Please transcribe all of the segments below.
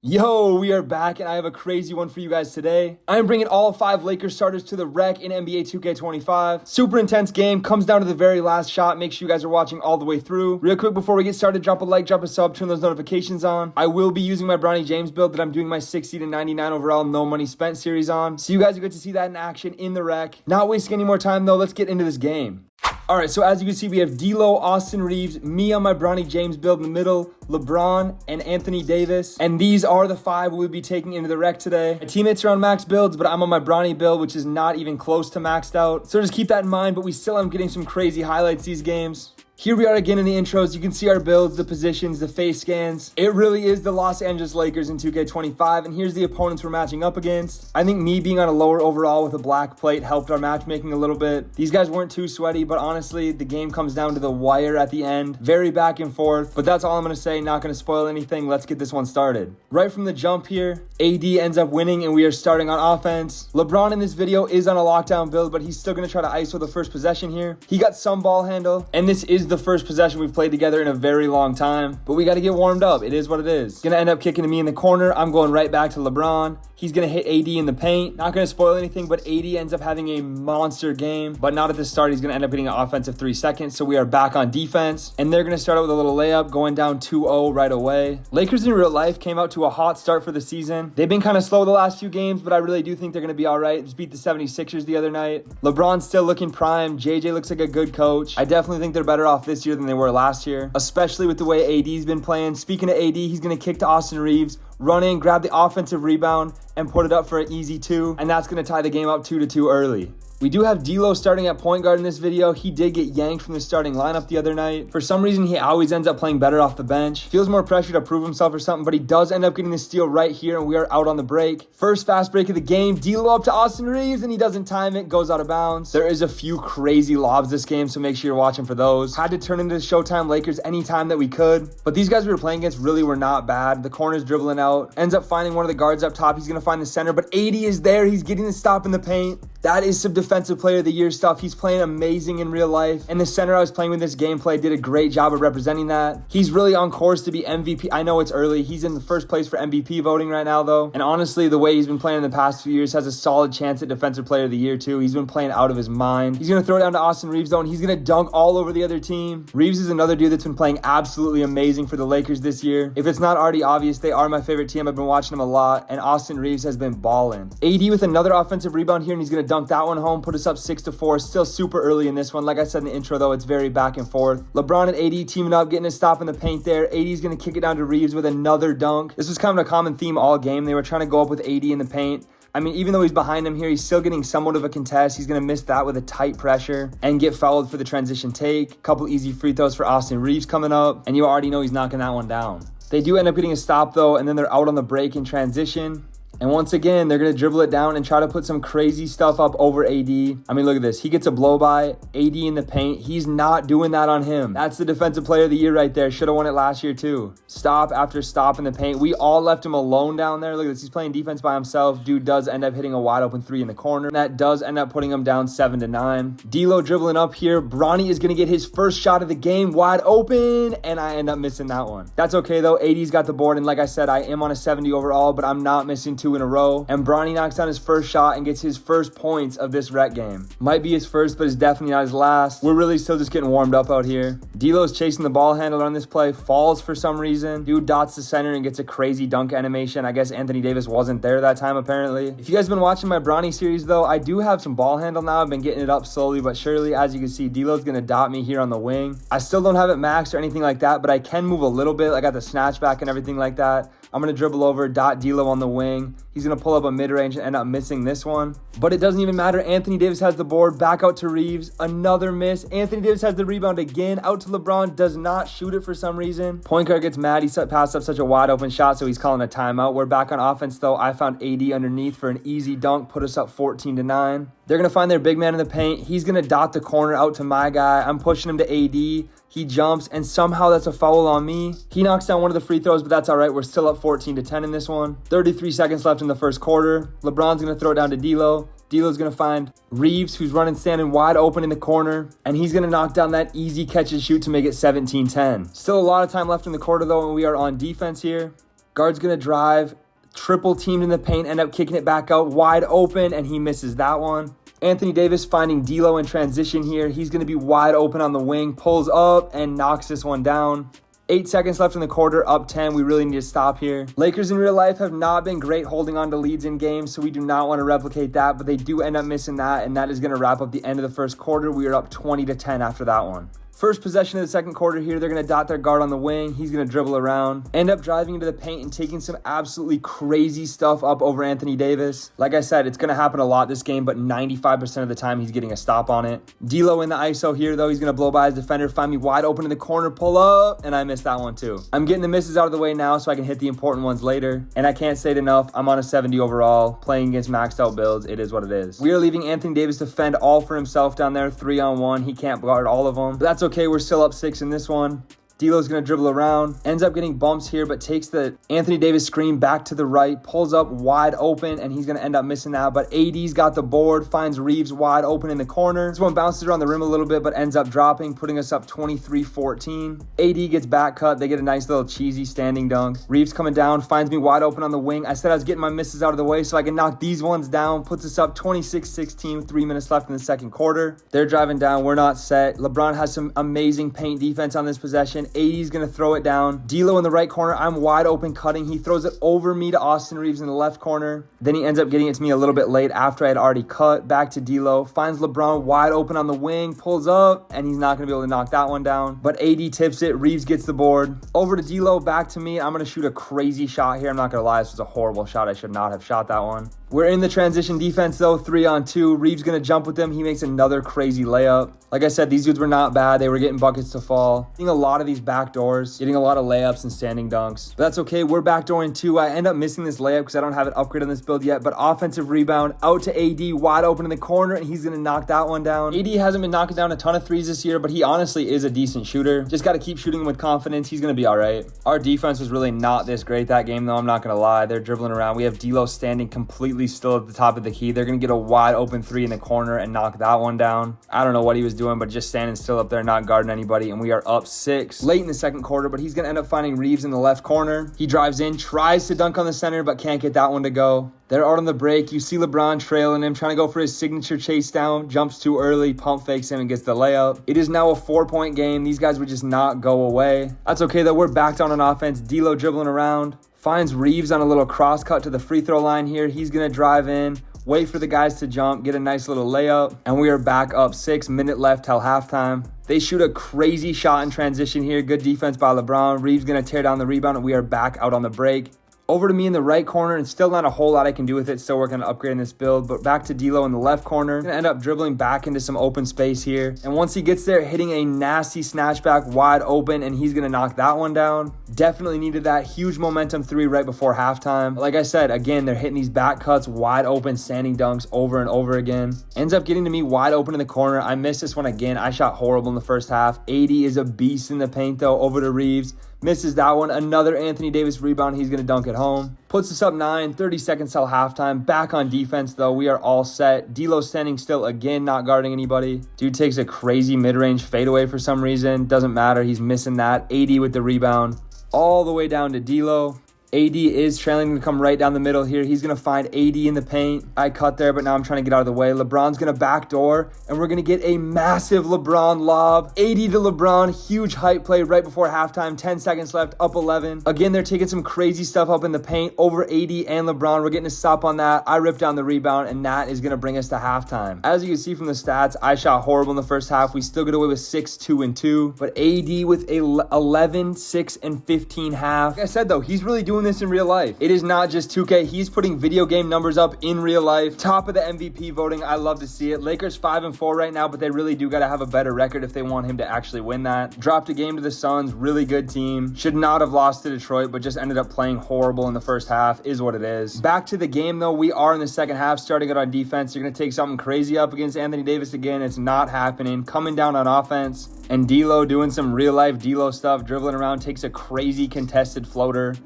Yo, we are back and I have a crazy one for you guys today. I am bringing all 5 Lakers starters to the wreck in NBA 2K25. Super intense game, comes down to the very last shot. Make sure you guys are watching all the way through. Real quick before we get started, drop a like, drop a sub, turn those notifications on. I will be using my Bronny James build that I'm doing my 60 to 99 overall no money spent series on. So you guys are good to see that in action in the wreck. Not wasting any more time though, let's get into this game. Alright, so as you can see, we have D'Lo, Austin Reeves, me on my Bronny James build in the middle, LeBron, and Anthony Davis. And these are the 5 we'll be taking into the wreck today. My teammates are on max builds, but I'm on my Bronny build, which is not even close to maxed out. So just keep that in mind, but we still am getting some crazy highlights these games. Here we are again in the intros. You can see our builds, the positions, the face scans. It really is the Los Angeles Lakers in 2K25, and here's the opponents we're matching up against. I think me being on a lower overall with a black plate helped our matchmaking a little bit. These guys weren't too sweaty, but honestly, the game comes down to the wire at the end. Very back and forth, but that's all I'm going to say. Not going to spoil anything. Let's get this one started. Right from the jump here, AD ends up winning, and we are starting on offense. LeBron in this video is on a lockdown build, but he's still going to try to ISO the first possession here. He got some ball handle, and this is the first possession we've played together in a very long time, but we got to get warmed up. It is what it is. Gonna end up kicking to me in the corner. I'm going right back to LeBron. He's gonna hit AD in the paint. Not gonna spoil anything, but AD ends up having a monster game, but not at the start. He's gonna end up getting an offensive 3 seconds, so we are back on defense, and they're gonna start out with a little layup, going down 2-0 right away. Lakers in real life came out to a hot start for the season. They've been kind of slow the last few games, but I really do think they're gonna be all right. Just beat the 76ers the other night. LeBron's still looking prime. JJ looks like a good coach. I definitely think they're better off this year than they were last year, especially with the way AD's been playing. Speaking of AD, he's going to kick to Austin Reeves, run in, grab the offensive rebound, and put it up for an easy 2, and that's going to tie the game up 2-2 early. We do have D'Lo starting at point guard in this video. He did get yanked from the starting lineup the other night. For some reason, he always ends up playing better off the bench. Feels more pressure to prove himself or something, but he does end up getting the steal right here, and we are out on the break. First fast break of the game. D'Lo up to Austin Reeves, and he doesn't time it. Goes out of bounds. There is a few crazy lobs this game, so make sure you're watching for those. Had to turn into the Showtime Lakers anytime that we could, but these guys we were playing against really were not bad. The corner's dribbling out. Ends up finding one of the guards up top. He's going to find the center, but AD is there. He's getting the stop in the paint. That is some defensive player of the year stuff. He's playing amazing in real life. And the center I was playing with this gameplay did a great job of representing that. He's really on course to be MVP. I know it's early. He's in the first place for MVP voting right now, though. And honestly, the way he's been playing in the past few years has a solid chance at defensive player of the year, too. He's been playing out of his mind. He's going to throw it down to Austin Reeves, though, and he's going to dunk all over the other team. Reeves is another dude that's been playing absolutely amazing for the Lakers this year. If it's not already obvious, they are my favorite team. I've been watching them a lot, and Austin Reeves has been balling. AD with another offensive rebound here, and he's going to dunk that one home. Put us up 6-4. Still super early in this one. Like I said in the intro, though, it's very back and forth. LeBron and AD teaming up, getting a stop in the paint there. AD's going to kick it down to Reeves with another dunk. This was kind of a common theme all game. They were trying to go up with AD in the paint. I mean, even though he's behind him here, he's still getting somewhat of a contest. He's going to miss that with a tight pressure and get fouled for the transition take. Couple easy free throws for Austin Reeves coming up, and you already know he's knocking that one down. They do end up getting a stop, though, and then they're out on the break in transition. And once again, they're going to dribble it down and try to put some crazy stuff up over AD. I mean, look at this. He gets a blow by, AD in the paint. He's not doing that on him. That's the defensive player of the year right there. Should have won it last year too. Stop after stop in the paint. We all left him alone down there. Look at this. He's playing defense by himself. Dude does end up hitting a wide open 3 in the corner. And that does end up putting him down 7-9. D'Lo dribbling up here. Bronny is going to get his first shot of the game wide open. And I end up missing that one. That's okay though. AD's got the board. And like I said, I am on a 70 overall, but I'm not missing 2 in a row. And Bronny knocks down his first shot and gets his first points of this rec game. Might be his first, but it's definitely not his last. We're really still just getting warmed up out here. D'Lo's chasing the ball handler on this play, falls for some reason. Dude dots the center and gets a crazy dunk animation. I guess Anthony Davis wasn't there that time, apparently. If you guys have been watching my Bronny series, though, I do have some ball handle now. I've been getting it up slowly but surely. As you can see, D'Lo's going to dot me here on the wing. I still don't have it maxed or anything like that, but I can move a little bit. I got the snatch back and everything like that. I'm going to dribble over, dot D'Lo on the wing. He's going to pull up a mid-range and end up missing this one. But it doesn't even matter. Anthony Davis has the board. Back out to Reeves. Another miss. Anthony Davis has the rebound again. Out to LeBron. Does not shoot it for some reason. Point guard gets mad. He passed up such a wide open shot, so he's calling a timeout. We're back on offense, though. I found AD underneath for an easy dunk. Put us up 14-9. They're going to find their big man in the paint. He's going to dot the corner out to my guy. I'm pushing him to AD. He jumps, and somehow that's a foul on me. He knocks down one of the free throws, but that's all right. We're still up 14-10 in this one. 33 seconds left in the first quarter. LeBron's going to throw it down to D'Lo. D'Lo's going to find Reeves, who's standing wide open in the corner, and he's going to knock down that easy catch and shoot to make it 17-10. Still a lot of time left in the quarter, though, and we are on defense here. Guard's going to drive, triple teamed in the paint, end up kicking it back out wide open, and he misses that one. Anthony Davis finding D'Lo in transition here. He's going to be wide open on the wing, pulls up and knocks this one down. 8 seconds left in the quarter, up 10. We really need to stop here. Lakers in real life have not been great holding on to leads in games, so we do not want to replicate that, but they do end up missing that, and that is going to wrap up the end of the first quarter. We are up 20-10 after that one. First possession of the second quarter here, they're going to dot their guard on the wing. He's going to dribble around, end up driving into the paint and taking some absolutely crazy stuff up over Anthony Davis. Like I said, it's going to happen a lot this game, but 95% of the time he's getting a stop on it. D'Lo in the ISO here, though. He's going to blow by his defender, find me wide open in the corner, pull up, and I missed that one too. I'm getting the misses out of the way now so I can hit the important ones later. And I can't say it enough, I'm on a 70 overall, playing against maxed out builds. It is what it is. We are leaving Anthony Davis to fend all for himself down there, 3-on-1. He can't guard all of them, but that's okay. We're still up 6 in this one. D'Lo's going to dribble around, ends up getting bumps here, but takes the Anthony Davis screen back to the right, pulls up wide open, and he's going to end up missing that. But AD's got the board, finds Reeves wide open in the corner. This one bounces around the rim a little bit, but ends up dropping, putting us up 23-14. AD gets back cut. They get a nice little cheesy standing dunk. Reeves coming down, finds me wide open on the wing. I said I was getting my misses out of the way so I can knock these ones down. Puts us up 26-16, 3 minutes left in the second quarter. They're driving down. We're not set. LeBron has some amazing paint defense on this possession. AD's going to throw it down. D'Lo in the right corner. I'm wide open cutting. He throws it over me to Austin Reeves in the left corner. Then he ends up getting it to me a little bit late after I had already cut. Back to D'Lo. Finds LeBron wide open on the wing. Pulls up, and he's not going to be able to knock that one down. But AD tips it. Reeves gets the board. Over to D'Lo. Back to me. I'm going to shoot a crazy shot here. I'm not going to lie. This was a horrible shot. I should not have shot that one. We're in the transition defense, though, 3-on-2. Reeves going to jump with them. He makes another crazy layup. Like I said, these dudes were not bad. They were getting buckets to fall. Getting a lot of these back doors. Getting a lot of layups and standing dunks. But that's okay. We're backdooring, too. I end up missing this layup because I don't have it upgraded on this build yet. But offensive rebound out to AD, wide open in the corner, and he's going to knock that one down. AD hasn't been knocking down a ton of threes this year, but he honestly is a decent shooter. Just got to keep shooting him with confidence. He's going to be all right. Our defense was really not this great that game, though. I'm not going to lie. They're dribbling around. We have D'Lo standing completely still at the top of the key. They're going to get a wide open three in the corner and knock that one down. I don't know what he was doing, but just standing still up there, not guarding anybody, and we are up 6 late in the second quarter, but he's going to end up finding Reeves in the left corner. He drives in, tries to dunk on the center, but can't get that one to go. They're out on the break. You see LeBron trailing him, trying to go for his signature chase down, jumps too early, pump fakes him, and gets the layup. It is now a 4-point game. These guys would just not go away. That's okay, though. We're back down on offense. D'Lo dribbling around. Finds Reeves on a little cross cut to the free throw line here. He's going to drive in, wait for the guys to jump, get a nice little layup, and we are back up 6 minutes left till halftime. They shoot a crazy shot in transition here. Good defense by LeBron. Reeves going to tear down the rebound, and we are back out on the break. Over to me in the right corner, and still not a whole lot I can do with it. Still working on upgrading this build, but back to D'Lo in the left corner. Gonna end up dribbling back into some open space here. And once he gets there, hitting a nasty snatchback wide open, and he's gonna knock that one down. Definitely needed that huge momentum 3 right before halftime. Like I said, again, they're hitting these back cuts, wide open, standing dunks over and over again. Ends up getting to me wide open in the corner. I missed this one again. I shot horrible in the first half. AD is a beast in the paint, though. Over to Reeves. Misses that one. Another Anthony Davis rebound. He's going to dunk it home. Puts us up 9, 30 seconds till halftime. Back on defense, though. We are all set. D'Lo standing still again, not guarding anybody. Dude takes a crazy mid-range fadeaway for some reason. Doesn't matter. He's missing that. AD with the rebound. All the way down to D'Lo. AD is trailing to come right down the middle here. He's going to find AD in the paint. I cut there, but now I'm trying to get out of the way. LeBron's going to backdoor, and we're going to get a massive LeBron lob. AD to LeBron. Huge height play right before halftime. 10 seconds left, up 11. Again, they're taking some crazy stuff up in the paint over AD and LeBron. We're getting a stop on that. I ripped down the rebound, and that is going to bring us to halftime. As you can see from the stats, I shot horrible in the first half. We still get away with 6, 2, and 2. But AD with a 11, 6, and 15 half. Like I said, though, he's really doing this in real life. It is not just 2K. He's putting video game numbers up in real life. Top of the MVP voting. I love to see it. Lakers 5-4 right now, but they really do got to have a better record if they want him to actually win that. Dropped a game to the Suns. Really good team. Should not have lost to Detroit, but just ended up playing horrible in the first half. Is what it is. Back to the game, though. We are in the second half, starting it on defense. You're going to take something crazy up against Anthony Davis again. It's not happening. Coming down on offense. And D'Lo doing some real life D'Lo stuff, dribbling around, takes a crazy contested floater.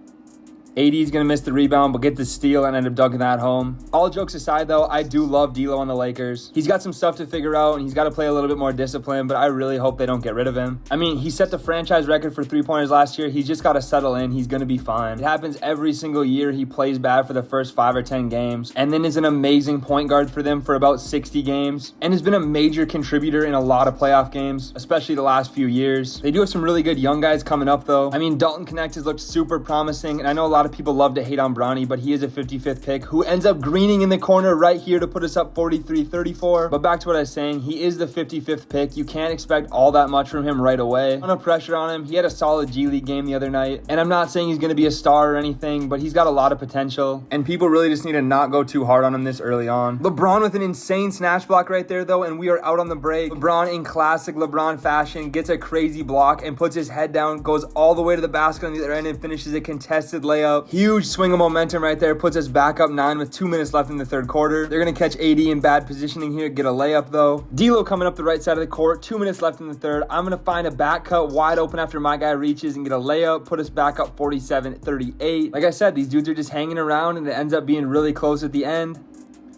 AD is going to miss the rebound, but get the steal and end up dunking that home. All jokes aside, though, I do love D'Lo on the Lakers. He's got some stuff to figure out, and he's got to play a little bit more discipline, but I really hope they don't get rid of him. I mean, he set the franchise record for three-pointers last year. He's just got to settle in. He's going to be fine. It happens every single year. He plays bad for the first 5 or 10 games, and then is an amazing point guard for them for about 60 games, and has been a major contributor in a lot of playoff games, especially the last few years. They do have some really good young guys coming up, though. I mean, Dalton Connect has looked super promising, and I know a lot of people love to hate on Bronny, but he is a 55th pick who ends up greening in the corner right here to put us up 43-34. But back to what I was saying, he is the 55th pick. You can't expect all that much from him right away. No pressure on him. He had a solid G League game the other night, and I'm not saying he's going to be a star or anything, but he's got a lot of potential, and people really just need to not go too hard on him this early on. LeBron with an insane snatch block right there, though, and we are out on the break. LeBron in classic LeBron fashion gets a crazy block and puts his head down, goes all the way to the basket on the other end and finishes a contested layup. Huge swing of momentum right there, puts us back up 9 with 2 minutes left in the third quarter. They're going to catch AD in bad positioning here, get a layup though. D'Lo coming up the right side of the court, 2 minutes left in the third. I'm going to find a back cut wide open after my guy reaches and get a layup, put us back up 47-38. Like I said, these dudes are just hanging around, and it ends up being really close at the end.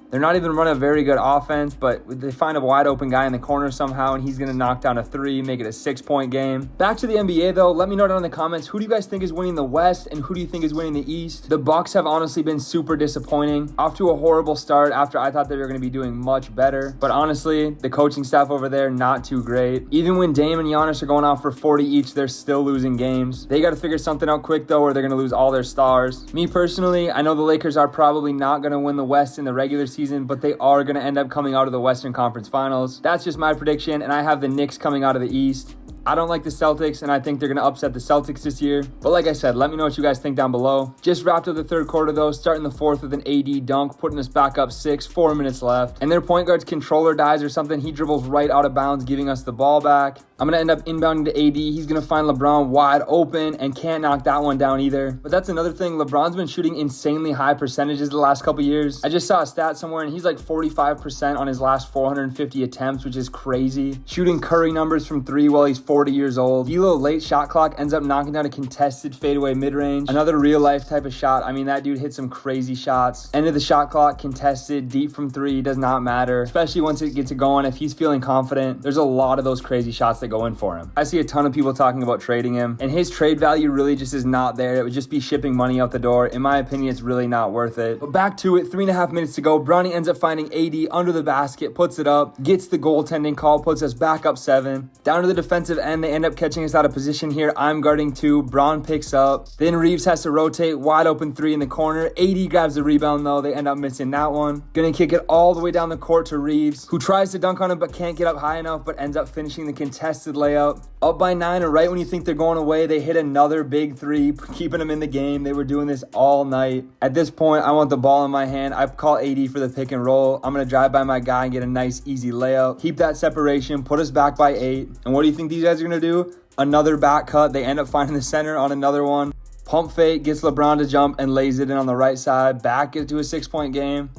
They're not even running a very good offense, but they find a wide open guy in the corner somehow, and he's going to knock down a 3, make it a 6-point game. Back to the NBA, though. Let me know down in the comments, who do you guys think is winning the West, and who do you think is winning the East? The Bucks have honestly been super disappointing. Off to a horrible start after I thought they were going to be doing much better. But honestly, the coaching staff over there, not too great. Even when Dame and Giannis are going off for 40 each, they're still losing games. They got to figure something out quick, though, or they're going to lose all their stars. Me personally, I know the Lakers are probably not going to win the West in the regular season, but they are going to end up coming out of the Western Conference Finals. That's just my prediction, and I have the Knicks coming out of the East. I don't like the Celtics, and I think they're going to upset the Celtics this year. But like I said, let me know what you guys think down below. Just wrapped up the third quarter, though, starting the fourth with an AD dunk, putting us back up 6, 4 minutes left. And their point guard's controller dies or something. He dribbles right out of bounds, giving us the ball back. I'm going to end up inbounding to AD. He's going to find LeBron wide open and can't knock that one down either. But that's another thing. LeBron's been shooting insanely high percentages the last couple years. I just saw a stat somewhere, and he's like 45% on his last 450 attempts, which is crazy. Shooting Curry numbers from 3 while he's 40 years old. D'Lo late shot clock ends up knocking down a contested fadeaway mid-range. Another real-life type of shot. I mean, that dude hit some crazy shots. End of the shot clock, contested, deep from 3, does not matter. Especially once it gets it going, if he's feeling confident, there's a lot of those crazy shots that go in for him. I see a ton of people talking about trading him, and his trade value really just is not there. It would just be shipping money out the door. In my opinion, it's really not worth it. But back to it, 3.5 minutes to go. Bronny ends up finding AD under the basket, puts it up, gets the goaltending call, puts us back up 7. Down to the defensive end, they end up catching us out of position here. I'm guarding 2. Braun picks up. Then Reeves has to rotate. Wide open 3 in the corner. AD grabs the rebound, though. They end up missing that one. Gonna kick it all the way down the court to Reeves, who tries to dunk on him but can't get up high enough, but ends up finishing the contested layup. Up by 9, and right when you think they're going away, they hit another big 3, keeping them in the game. They were doing this all night. At this point, I want the ball in my hand. I call AD for the pick and roll. I'm going to drive by my guy and get a nice, easy layup. Keep that separation, put us back by 8. And what do you think these guys are going to do? Another back cut. They end up finding the center on another one. Pump fake, gets LeBron to jump and lays it in on the right side. Back into a 6-point game.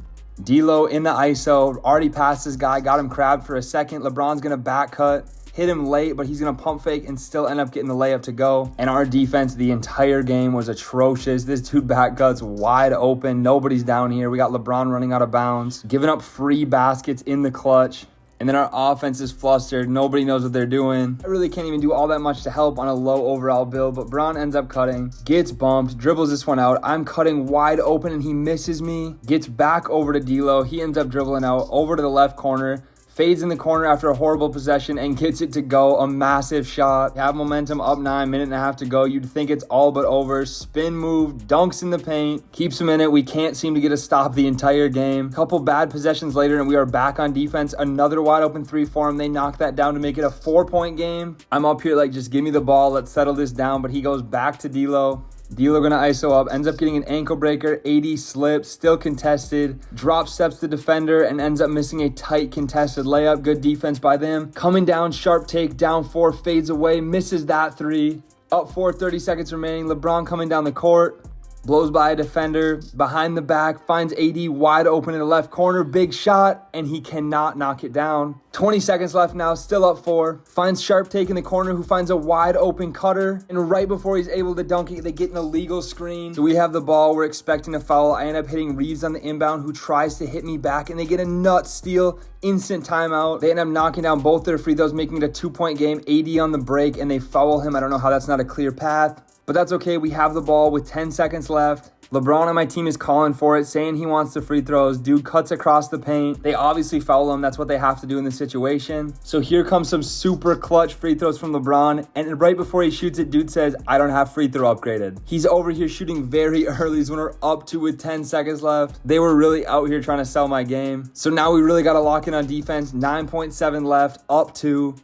D'Lo in the ISO. Already passed this guy. Got him crabbed for a second. LeBron's going to back cut. Hit him late, but he's going to pump fake and still end up getting the layup to go. And our defense the entire game was atrocious. This dude back cuts wide open. Nobody's down here. We got LeBron running out of bounds, giving up free baskets in the clutch. And then our offense is flustered. Nobody knows what they're doing. I really can't even do all that much to help on a low overall build, but Braun ends up cutting, gets bumped, dribbles this one out. I'm cutting wide open and he misses me. Gets back over to D'Lo. He ends up dribbling out over to the left corner. Fades in the corner after a horrible possession and gets it to go. A massive shot. Have momentum up 9, minute and a half to go. You'd think it's all but over. Spin move, dunks in the paint, keeps him in it. We can't seem to get a stop the entire game. Couple bad possessions later and we are back on defense. Another wide open 3 for him. They knock that down to make it a 4-point game. I'm up here like, just give me the ball. Let's settle this down. But he goes back to D'Lo. D'Lo gonna ISO up, ends up getting an ankle breaker. AD slips, still contested, drop steps the defender and ends up missing a tight contested layup. Good defense by them. Coming down, sharp take, down 4, fades away, misses that 3. Up 4, 30 seconds remaining. LeBron coming down the court. blows by a defender, behind the back, finds AD wide open in the left corner, big shot, and he cannot knock it down. 20 seconds left now, still up 4. Finds Sharp take in the corner, who finds a wide open cutter, and right before he's able to dunk it, they get an illegal screen. So we have the ball, we're expecting a foul. I end up hitting Reeves on the inbound, who tries to hit me back, and they get a nut steal. Instant timeout. They end up knocking down both their free throws, making it a 2-point game. AD on the break, and they foul him. I don't know how that's not a clear path, but that's okay. We have the ball with 10 seconds left. LeBron on my team is calling for it, saying he wants the free throws. Dude cuts across the paint. They obviously foul him. That's what they have to do in this situation. So here comes some super clutch free throws from LeBron. And right before he shoots it, dude says, I don't have free throw upgraded. He's over here shooting very early when we're up 2 with 10 seconds left. They were really out here trying to sell my game. So now we really got to lock in on defense. 9.7 left, up 2.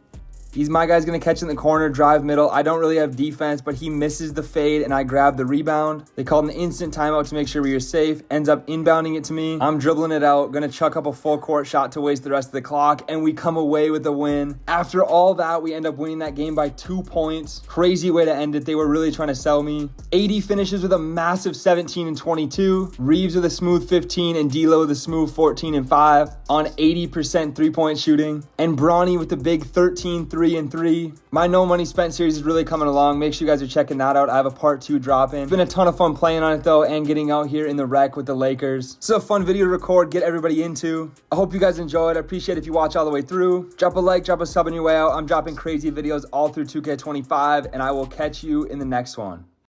My guy's going to catch in the corner, drive middle. I don't really have defense, but he misses the fade, and I grab the rebound. They called an instant timeout to make sure we were safe. Ends up inbounding it to me. I'm dribbling it out, going to chuck up a full court shot to waste the rest of the clock, and we come away with the win. After all that, we end up winning that game by 2 points. Crazy way to end it. They were really trying to sell me. AD finishes with a massive 17 and 22. Reeves with a smooth 15, and D'Lo with a smooth 14 and 5 on 80% three-point shooting. And Bronny with the big 13 3 and 3. My no money spent series is really coming along. Make sure you guys are checking that out. I have a part 2 dropping. It's been a ton of fun playing on it though, and getting out here in the rec with the Lakers. It's a fun video to record, get everybody into. I hope you guys enjoyed. I appreciate it if you watch all the way through. Drop a like, drop a sub on your way out. I'm dropping crazy videos all through 2K25, and I will catch you in the next one.